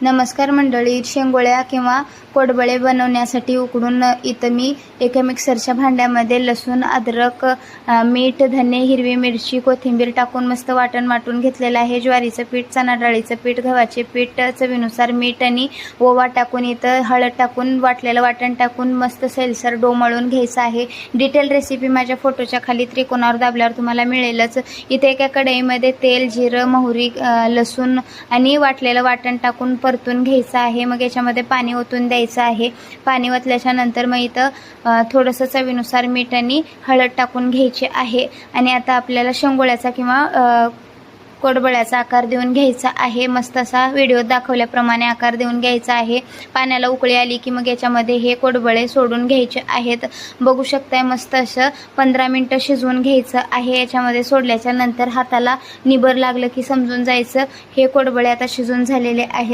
नमस्कार मंडळी, शेंगोळ्या किंवा कोडबळे बनवण्यासाठी उकडून इथं मी एका मिक्सरच्या भांड्यामध्ये लसूण, अद्रक, मीठ, धने, हिरवी मिरची, कोथिंबीर टाकून मस्त वाटून घेतलेलं आहे. ज्वारीचं पीठ, चणा डाळीचं पीठ, गव्हाचे पीठ, चवीनुसार मीठ आणि ओवा टाकून इथं हळद टाकून वाटलेलं वाटण टाकून मस्त सैलसर डो मळून घ्यायचं आहे. डिटेल रेसिपी माझ्या फोटोच्या खाली त्रिकोणावर दाबल्यावर तुम्हाला मिळेलच. इथे एका कढईमध्ये तेल, जिरं, मोहरी, लसूण आणि वाटलेलं वाटण टाकून परतून घ्यायचं आहे. मग याच्यामध्ये पाणी ओतून द्यायचं आहे. पाणी ओतल्याच्या नंतर मग इथं थोडंसं चवीनुसार मीठ आणि हळद टाकून घ्यायचे आहे. आणि आता आपल्याला शेंगोळ्याचा किंवा कोडबळ्याचा आकार देऊन घ्यायचा आहे. मस्त असा व्हिडिओ दाखवल्याप्रमाणे आकार देऊन घ्यायचा आहे. पाण्याला उकळी आली की मग याच्यामध्ये हे कोडबळे सोडून घ्यायचे आहेत. बघू शकताय मस्त असं 15 मिनिटं शिजवून घ्यायचं आहे. याच्यामध्ये सोडल्याच्या नंतर हाताला निबर लागलं की समजून जायचं हे कोडबळे आता शिजून झालेले आहेत.